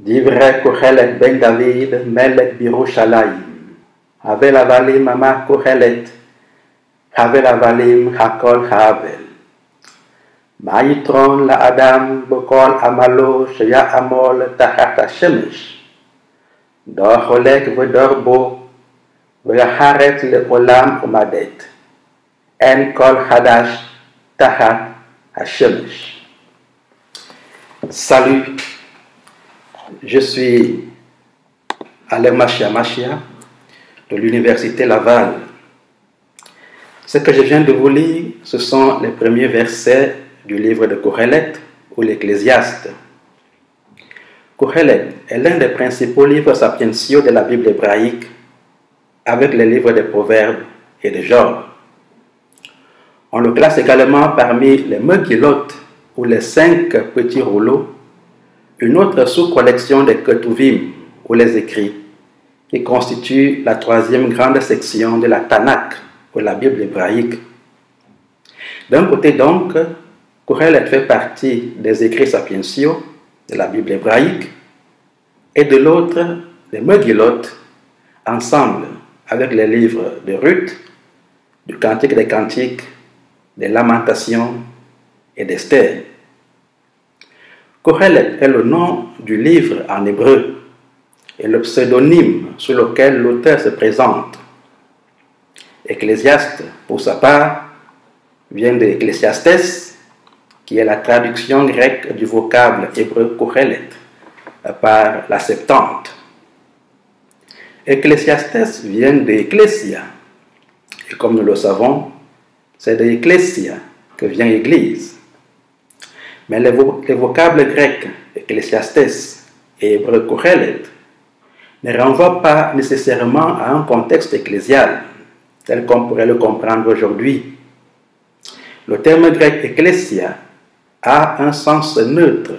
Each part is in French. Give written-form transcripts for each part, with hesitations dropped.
Divrei Kohelet ben David, Melech Birushalayim. Havel Avalim Mama Kohelet, Havel Avalim Hakol Havel. Maïtron la Adam Bokol Amalo Shaya Amol Tachat Hashemesh. Dor Holek Vedorbo, Veyaharet le Olam Omadet. En Kol Hadash Tachat Hashemesh. Salut, je suis Alain Machia de l'Université Laval. Ce que je viens de vous lire, ce sont les premiers versets du livre de Kohelet ou l'Ecclésiaste. Kohelet est l'un des principaux livres sapientiaux de la Bible hébraïque, avec les livres des Proverbes et de Job. On le classe également parmi les Megillot ou les 5 petits rouleaux, une autre sous-collection des Ketuvim ou les écrits, qui constitue la 3e grande section de la Tanakh ou la Bible hébraïque. D'un côté donc, Kohelet fait partie des écrits sapientiaux de la Bible hébraïque, et de l'autre, les Megillot, ensemble avec les livres de Ruth, du Cantique des Cantiques, des Lamentations et d'Esther. Kohelet est le nom du livre en hébreu et le pseudonyme sous lequel l'auteur se présente. Ecclésiaste, pour sa part, vient de Ecclésiastes, qui est la traduction grecque du vocable hébreu Kohelet par la Septante. Ecclésiastes vient de Ecclesia, et comme nous le savons, c'est de Ecclesia que vient Église. Mais les vocables grecs Ecclésiastes et hébreu Kohelet ne renvoient pas nécessairement à un contexte ecclésial, tel qu'on pourrait le comprendre aujourd'hui. Le terme grec Ecclesia a un sens neutre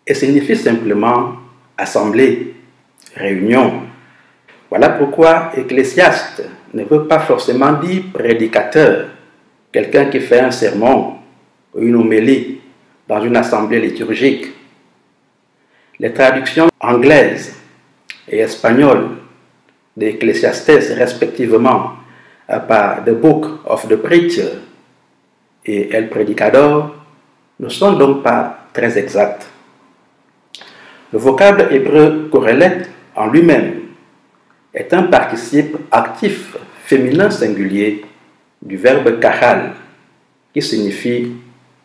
et signifie simplement assemblée, réunion. Voilà pourquoi ecclésiaste ne veut pas forcément dire prédicateur, quelqu'un qui fait un sermon ou une homélie dans une assemblée liturgique. Les traductions anglaises et espagnoles d'Ecclésiastes respectivement par The Book of the Preacher et El Predicador ne sont donc pas très exactes. Le vocable hébreu Kohelet en lui-même est un participe actif féminin singulier du verbe kahal, qui signifie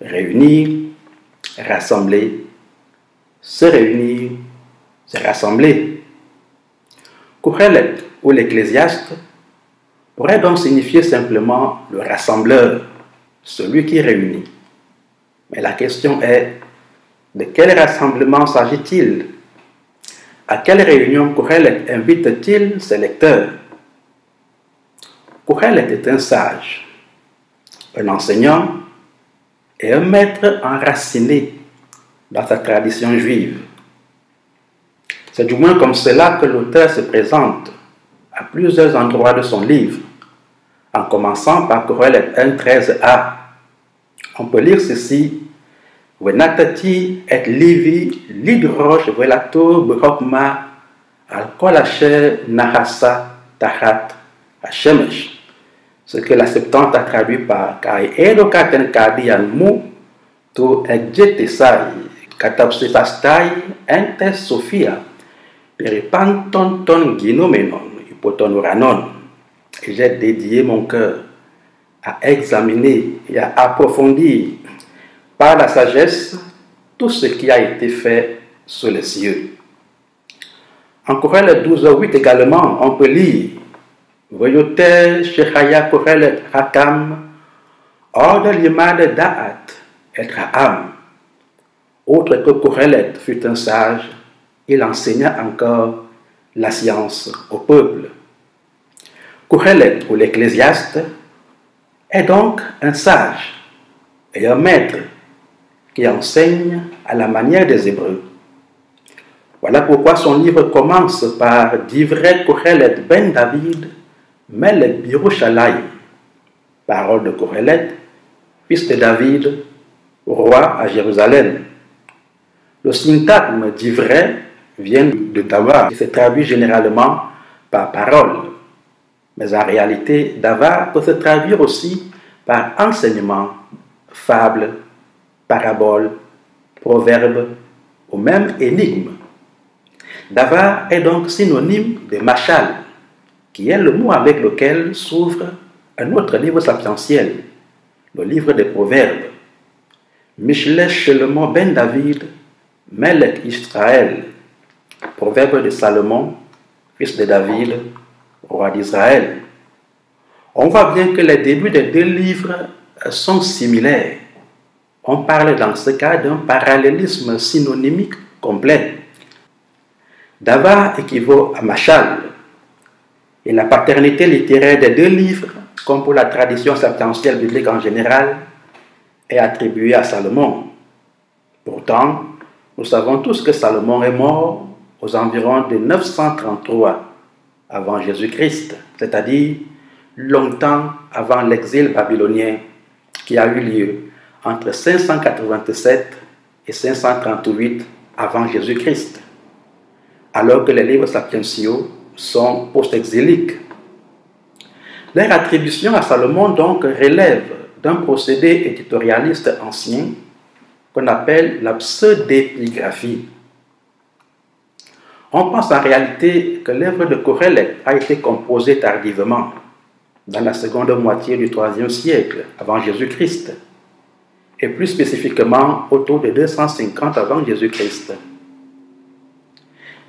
réunir, rassembler, se réunir, se rassembler. Kohelet ou l'Ecclésiaste pourrait donc signifier simplement le rassembleur, celui qui réunit. Mais la question est, de quel rassemblement s'agit-il? À quelle réunion Kohelet invite-t-il ses lecteurs? Kohelet est un sage, un enseignant et un maître enraciné dans sa tradition juive. C'est du moins comme cela que l'auteur se présente à plusieurs endroits de son livre, en commençant par Kohelet 1.13a. On peut lire ceci: Venatati et livi lidrosh velato bechokma al kol asher nahasa tachat hashemesh. Ce que la Septante a traduit par Kai edo katen kadian mu to egjetesai katapsisastai entes sophia peripanton ton ginomenon hypoton uranon. Et j'ai dédié mon cœur à examiner et à approfondir par la sagesse tout ce qui a été fait sous les cieux. En Kohelet 12.8 également, on peut lire Voyoter Shechaya Kohelet Hakam Ord Limad Da'at et Ha'am. Autre que Kohelet fut un sage, il enseigna encore la science au peuple. Kohelet ou l'Ecclésiaste est donc un sage et un maître qui enseigne à la manière des Hébreux. Voilà pourquoi son livre commence par Divrei Kohelet ben David, Melech Birushalayim, parole de Kohelet, fils de David, roi à Jérusalem. Le syntagme d'Ivrei viennent de Dava, qui se traduit généralement par parole. Mais en réalité, Dava peut se traduire aussi par enseignement, fable, parabole, proverbe ou même énigme. Dava est donc synonyme de Machal, qui est le mot avec lequel s'ouvre un autre livre sapentiel, le livre des Proverbes. Mishlesh Shlomo ben David, Melech Israël, Proverbe de Salomon, fils de David, roi d'Israël. On voit bien que les débuts des deux livres sont similaires. On parle dans ce cas d'un parallélisme synonymique complet. Dava équivaut à Machal, et la paternité littéraire des deux livres, comme pour la tradition sapentielle biblique en général, est attribuée à Salomon. Pourtant, nous savons tous que Salomon est mort aux environs de 933 avant Jésus-Christ, c'est-à-dire longtemps avant l'exil babylonien qui a eu lieu entre 587 et 538 avant Jésus-Christ, alors que les livres sapientiaux sont post-exiliques. Leur attribution à Salomon donc relève d'un procédé éditorialiste ancien qu'on appelle la pseudépigraphie. On pense en réalité que l'œuvre de Qoheleth a été composée tardivement, dans la seconde moitié du IIIe siècle avant Jésus-Christ, et plus spécifiquement autour de 250 avant Jésus-Christ.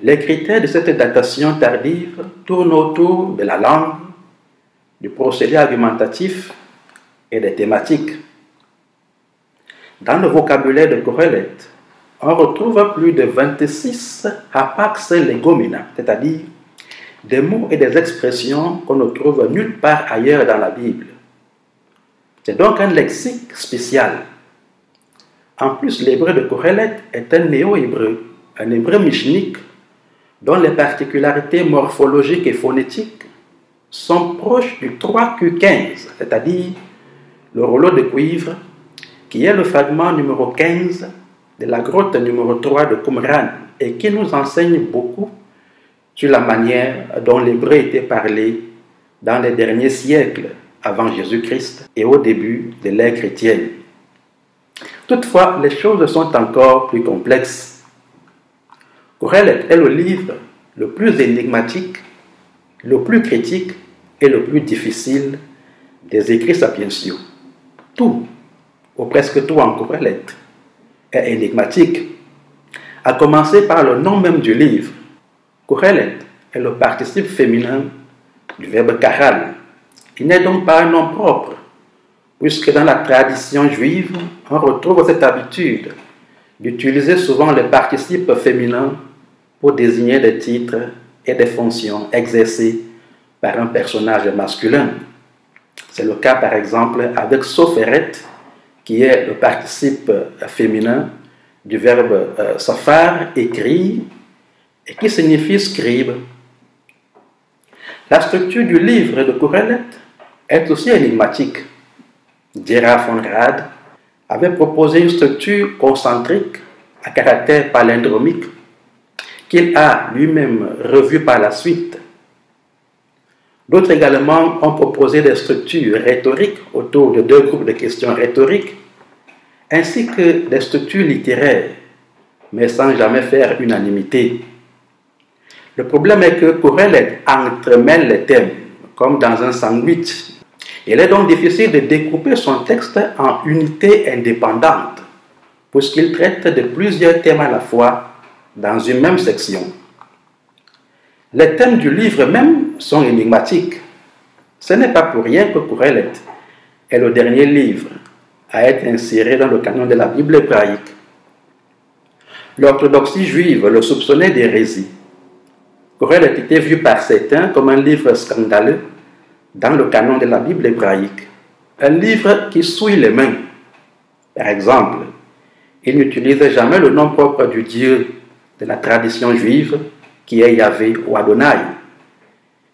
Les critères de cette datation tardive tournent autour de la langue, du procédé argumentatif et des thématiques. Dans le vocabulaire de Qoheleth, on retrouve plus de 26 hapax legomena, c'est-à-dire des mots et des expressions qu'on ne trouve nulle part ailleurs dans la Bible. C'est donc un lexique spécial. En plus, l'hébreu de Qoheleth est un néo-hébreu, un hébreu mishnique, dont les particularités morphologiques et phonétiques sont proches du 3Q15, c'est-à-dire le rouleau de cuivre, qui est le fragment numéro 15 de la grotte numéro 3 de Qumran et qui nous enseigne beaucoup sur la manière dont l'hébreu était parlé dans les derniers siècles avant Jésus-Christ et au début de l'ère chrétienne. Toutefois, les choses sont encore plus complexes. Qoheleth est le livre le plus énigmatique, le plus critique et le plus difficile des écrits sapientiaux. Tout, ou presque tout en Qoheleth, est énigmatique, à commencer par le nom même du livre. Qoheleth est le participe féminin du verbe kahal. Il n'est donc pas un nom propre, puisque dans la tradition juive, on retrouve cette habitude d'utiliser souvent les participes féminins pour désigner des titres et des fonctions exercées par un personnage masculin. C'est le cas par exemple avec Soferet, qui est le participe féminin du verbe safar, écrire, et qui signifie scribe. La structure du livre de Qoheleth est aussi énigmatique. Dira von Rad avait proposé une structure concentrique à caractère palindromique qu'il a lui-même revue par la suite. D'autres également ont proposé des structures rhétoriques autour de deux groupes de questions rhétoriques, ainsi que des structures littéraires, mais sans jamais faire unanimité. Le problème est que Qoheleth entremêle les thèmes, comme dans un sandwich. Il est donc difficile de découper son texte en unités indépendantes, puisqu'il traite de plusieurs thèmes à la fois dans une même section. Les thèmes du livre même sont énigmatiques. Ce n'est pas pour rien que Qoheleth est le dernier livre à être inséré dans le canon de la Bible hébraïque. L'orthodoxie juive le soupçonnait d'hérésie. Qoheleth était vu par certains comme un livre scandaleux dans le canon de la Bible hébraïque, un livre qui souille les mains. Par exemple, il n'utilise jamais le nom propre du Dieu de la tradition juive, qui est Yahvé ou Adonai.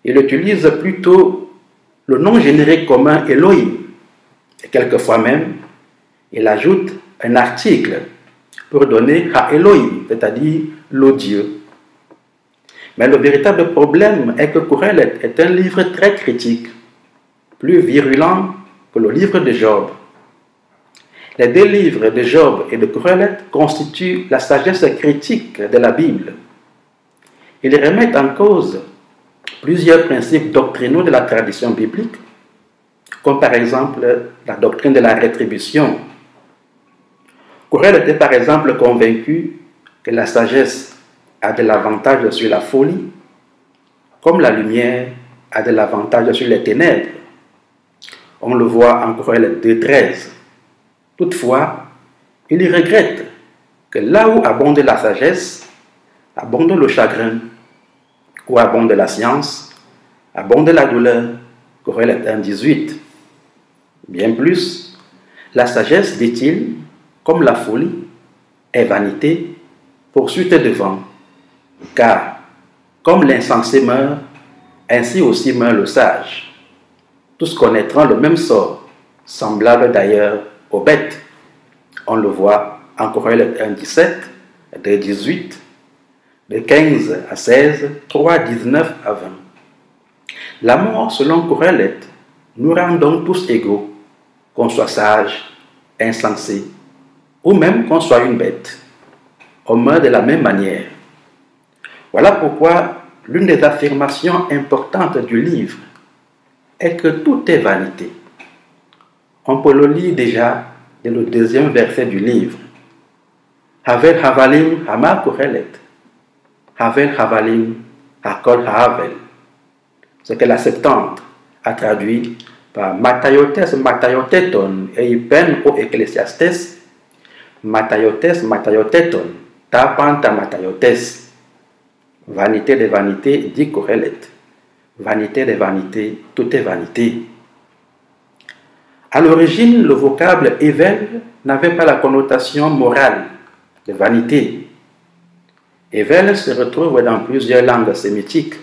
Il utilise plutôt le nom générique commun Elohim, et quelquefois même, il ajoute un article pour donner à Elohim, c'est-à-dire le Dieu, Mais le véritable problème est que Qoheleth est un livre très critique, plus virulent que le livre de Job. Les deux livres de Job et de Qoheleth constituent la sagesse critique de la Bible. Ils remettent en cause plusieurs principes doctrinaux de la tradition biblique, comme par exemple la doctrine de la rétribution. Qoheleth était par exemple convaincu que la sagesse a de l'avantage sur la folie, comme la lumière a de l'avantage sur les ténèbres. On le voit en Qoheleth 2.13. Toutefois, il regrette que là où abonde la sagesse, abonde le chagrin, où abonde la science, abonde la douleur. Qoheleth 1.18. Bien plus, la sagesse, dit-il, comme la folie, est vanité, poursuite de vent. Car, comme l'insensé meurt, ainsi aussi meurt le sage. Tous connaîtront le même sort, semblable d'ailleurs aux bêtes. On le voit en Qoheleth 1.17, 2.18, de 15 à 16, 3.19 à 20. La mort, selon Qoheleth, nous rend donc tous égaux, qu'on soit sage, insensé, ou même qu'on soit une bête. On meurt de la même manière. Voilà pourquoi l'une des affirmations importantes du livre est que tout est vanité. On peut le lire déjà dès le deuxième verset du livre. Havel havalim hama Qoheleth. Havel havalim hakol havel. Ce que la Septante a traduit par Matayotes Matayoteton eipen o Ecclesiastes, Matayotes Matayoteton tapanta Matayotes. Vanité de vanité, dit Qoheleth. Vanité de vanité, tout est vanité. À l'origine, le vocable Evel n'avait pas la connotation morale de vanité. Evel se retrouve dans plusieurs langues sémitiques.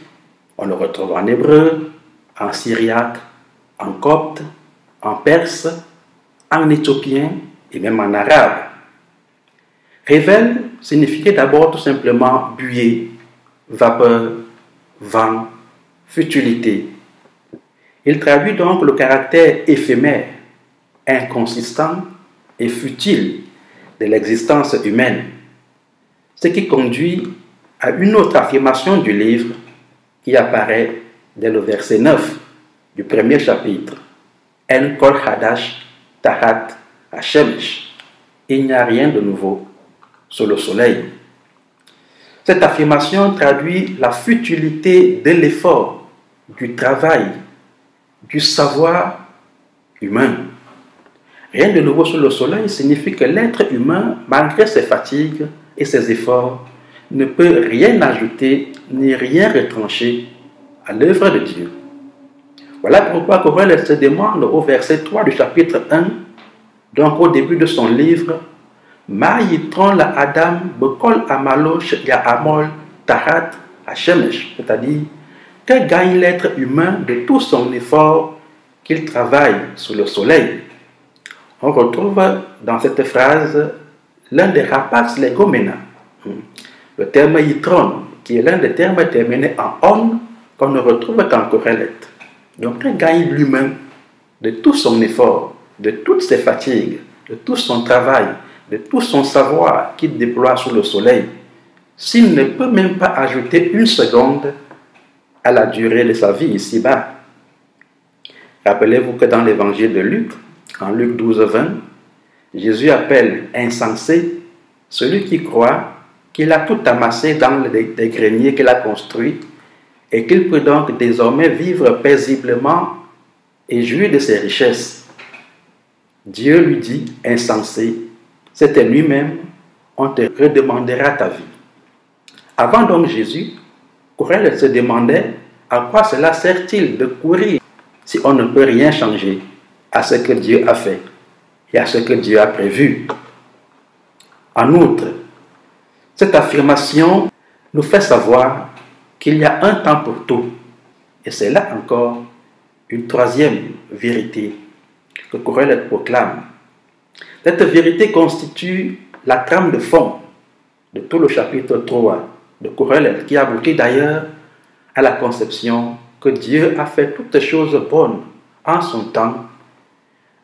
On le retrouve en hébreu, en syriaque, en copte, en perse, en éthiopien et même en arabe. Revel signifiait d'abord tout simplement buée, vapeur, vent, futilité. Il traduit donc le caractère éphémère, inconsistant et futile de l'existence humaine, ce qui conduit à une autre affirmation du livre qui apparaît dès le verset 9 du premier chapitre. En kol hadash tahat hashemesh. Il n'y a rien de nouveau sous le soleil. Cette affirmation traduit la futilité de l'effort, du travail, du savoir humain. Rien de nouveau sous le soleil signifie que l'être humain, malgré ses fatigues et ses efforts, ne peut rien ajouter ni rien retrancher à l'œuvre de Dieu. Voilà pourquoi Qoheleth se demande au verset 3 du chapitre 1, donc au début de son livre, Ma yitron la Adam bekol amalosh ya amol tahat hashemesh, c'est-à-dire que gagne l'être humain de tout son effort qu'il travaille sous le soleil. On retrouve dans cette phrase l'un des rapaces legomena, le terme yitron, qui est l'un des termes terminés en on qu'on ne retrouve qu'en Qoheleth. Donc, que gagne l'humain de tout son effort, de toutes ses fatigues, de tout son travail, de tout son savoir qu'il déploie sous le soleil, s'il ne peut même pas ajouter une seconde à la durée de sa vie ici-bas? Rappelez-vous que dans l'évangile de Luc, en Luc 12, 20, Jésus appelle insensé celui qui croit qu'il a tout amassé dans des greniers qu'il a construits et qu'il peut donc désormais vivre paisiblement et jouir de ses richesses. Dieu lui dit, insensé, c'était lui-même, on te redemandera ta vie. Avant donc Jésus, Qoheleth se demandait à quoi cela sert-il de courir si on ne peut rien changer à ce que Dieu a fait et à ce que Dieu a prévu. En outre, cette affirmation nous fait savoir qu'il y a un temps pour tout. Et c'est là encore une troisième vérité que Qoheleth proclame. Cette vérité constitue la trame de fond de tout le chapitre 3 de Qoheleth, qui aboutit d'ailleurs à la conception que Dieu a fait toutes choses bonnes en son temps,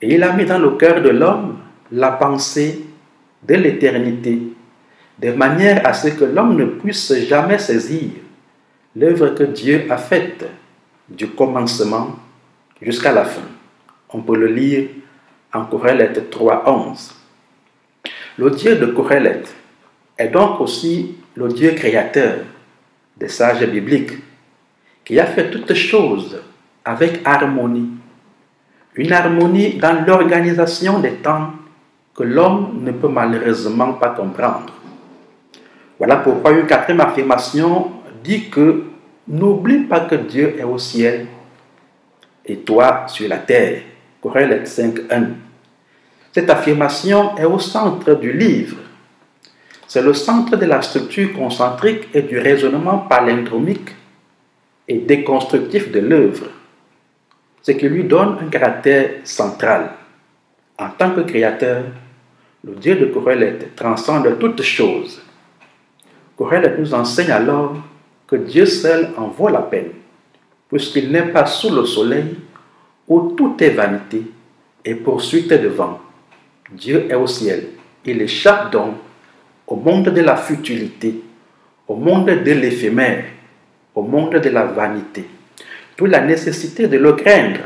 et il a mis dans le cœur de l'homme la pensée de l'éternité, de manière à ce que l'homme ne puisse jamais saisir l'œuvre que Dieu a faite du commencement jusqu'à la fin. On peut le lire en Qoheleth 3:11. Le Dieu de Qoheleth est donc aussi le Dieu créateur des sages bibliques, qui a fait toutes choses avec harmonie. Une harmonie dans l'organisation des temps que l'homme ne peut malheureusement pas comprendre. Voilà pourquoi une quatrième affirmation dit que n'oublie pas que Dieu est au ciel et toi sur la terre. Qoheleth 5:1. Cette affirmation est au centre du livre. C'est le centre de la structure concentrique et du raisonnement palindromique et déconstructif de l'œuvre, ce qui lui donne un caractère central. En tant que créateur, le Dieu de Qoheleth transcende toutes choses. Qoheleth nous enseigne alors que Dieu seul en vaut la peine, puisqu'il n'est pas sous le soleil où tout est vanité et poursuite de vent. Dieu est au ciel. Il échappe donc au monde de la futilité, au monde de l'éphémère, au monde de la vanité. D'où la nécessité de le craindre,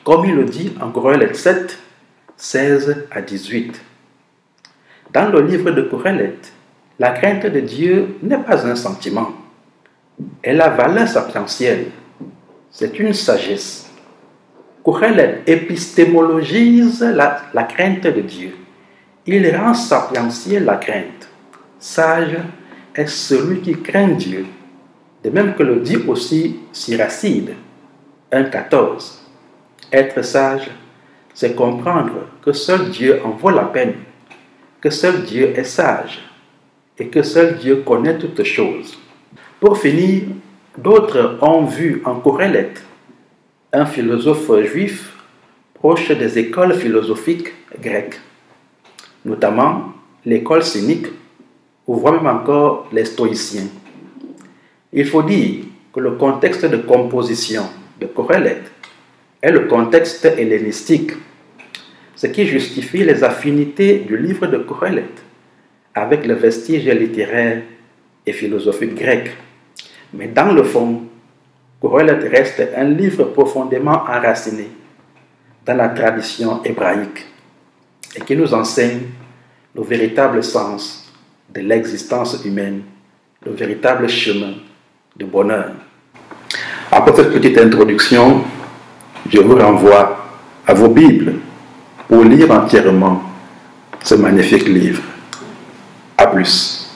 comme il le dit en Qoheleth 7, 16 à 18. Dans le livre de Qoheleth, la crainte de Dieu n'est pas un sentiment. Elle a valeur sapentielle. C'est une sagesse. Qoheleth épistémologise la crainte de Dieu. Il rend sapientielle la crainte. Sage est celui qui craint Dieu. De même que le dit aussi Siracide 1,14. Être sage, c'est comprendre que seul Dieu en vaut la peine, que seul Dieu est sage et que seul Dieu connaît toutes choses. Pour finir, d'autres ont vu en Qoheleth un philosophe juif proche des écoles philosophiques grecques, notamment l'école cynique, ou voire même encore les stoïciens. Il faut dire que le contexte de composition de Qoheleth est le contexte hellénistique, ce qui justifie les affinités du livre de Qoheleth avec le vestige littéraire et philosophique grec. Mais dans le fond, Qoheleth reste un livre profondément enraciné dans la tradition hébraïque et qui nous enseigne le véritable sens de l'existence humaine, le véritable chemin de bonheur. Après cette petite introduction, je vous renvoie à vos Bibles pour lire entièrement ce magnifique livre. À plus.